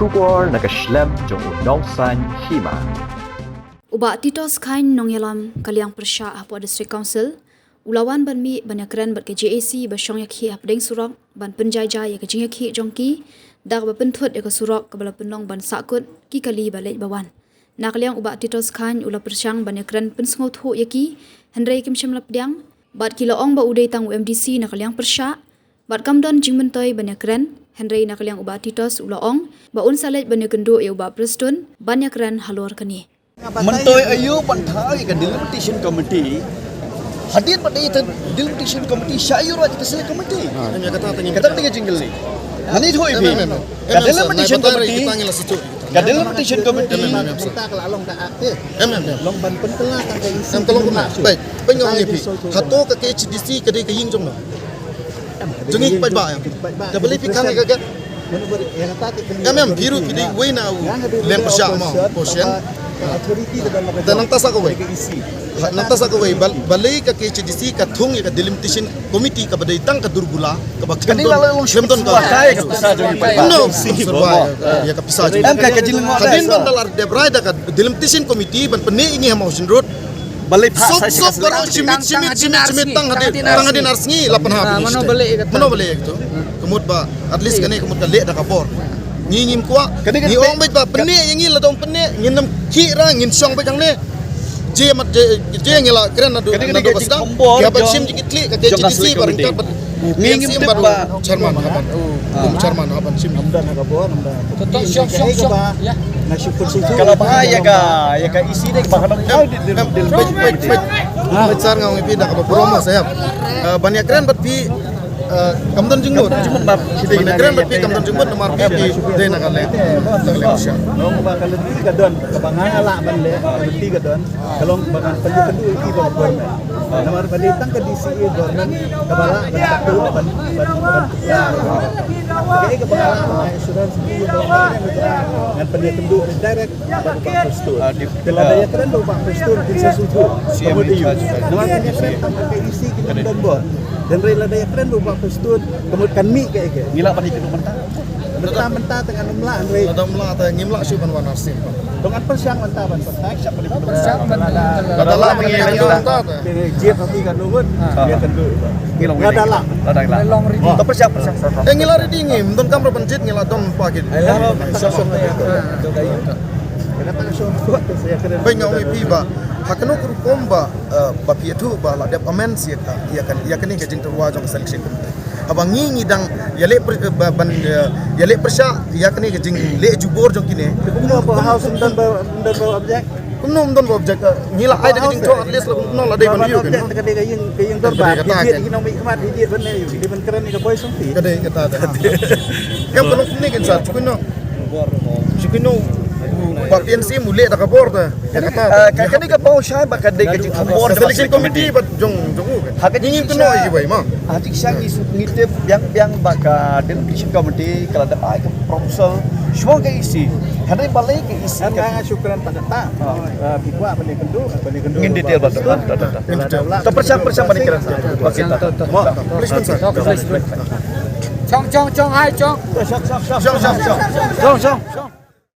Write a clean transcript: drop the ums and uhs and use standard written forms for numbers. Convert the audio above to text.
Shubor nakaslem jong unongsan hima. Uba titos kain nongyalam kaliang persya hapo district council ulawan ban mi banyakran bat ke JAC ba syong yakhi apdeng surok ban penjaya ya ke jingakhi jongki dag ba penthut ya ke surok ke bala penong ban sakut ki kali balai bawan nakaliang uba titos kain ula persyang banyakran pensngot ho yaki hendrai kim shimlap diang bat kilo ong ba udai tang UMDC nakaliang persya bat kamdon jingmentoi banyakran hendrai nakaliang uba titos ula ong ba un salet banyakendo ya uba prestun banyakran halor kani Mentoy ayu pantai ke delimitation committee hadir pada itu delimitation committee syayur wajib kesel committee kata tengah jingle ni hani thoi phi ke delimitation committee ke delimitation committee kita kalau long dah aktif long ban pentelah kan ke isi tolong baik penyong ni phi hato ke HDC ke ke ying jong no jengi pai ba ya beli phi kan ke menurut yang kata biru phi we na lem pasya ma portion authority dalam nang tasa ko way balay ka KHDC ka thung ka delimitation committee ka baday tang ka durgula ka bakhan lemton ka kay ka pisajo no ya ka pisajo am ka jiling mo kadin ban dalar de brida ka delimitation committee ban pani ingi ha motion road balay sok baro simit tang hadin arsngi 8 ha mano balay to kumut ba at least kani kumut ka le da ka bor ngingim kuwa ni ong bet ba pene yangi la dong pene nginam ki ra ngin song ba jang ne je ngila kren na do basta ya ba sim jikitli ka JCC bareng ka ngingim ba chairman haban sim amdan ka bo amdan syok ya na syukur situ kalau ba ya ka isi de ba kana bet sar ngau ipi da ka promo saya banyak kren bat pi kamdan jenggot bab negara lebih kamdan jenggot nomor pi de na kale sya long ba kalau ti gadon kabangan ala ban le ti gadon kalau bagan penju iki ba gor nomor baditang ke DCE government kabala ban kaya kabangan insurance ni dengan penju direct ban pastor kalau daya keren do ban pastor bisa suatu kemudian nomor penyu ke isi kita dan bor dan rela daya keren do ban pastor kemudian mi kayak ngila pa dito mentah dengan umlah andre mla ta ngimla syu ban wanar sim dengan persyang mentah ban persyang kadala mangi ta dia tapi kan luhut dia tentu ngadalang long ri ta persyang ngila ri dingim don kam ro pancit ngila don pakit bai ngau pi ba hakano kur komba ba pietu ba la dep amen sia ka ya kan ni ke jing terwa jong selection abang ngi dang yale yale persya ya kan ni ke jing le jubor jong kine kuno ba house dan ba objek kuno don ba objek ngila ai da jing to at least no la dai ban yu kan ka de kayeng dorba dia ni no mi kmat dia ban ne di ban keren ni ka boy song ti ka de kata da kam kuno ni kan sa chukuno ba PNC mule da ka bor da kata ka ni ka pau shai ba ka de ka jing bor selection committee ba jong hak ingin kuno i bai ma Hatik siang ngitip biang baka delegation committee kalau ada ai ke proposal semua ke isi hari balai ke isi kan syukuran pada ta bikwa balik kendu ingin detail betul persiap balik kira okey please sir Chong hai chong. Syong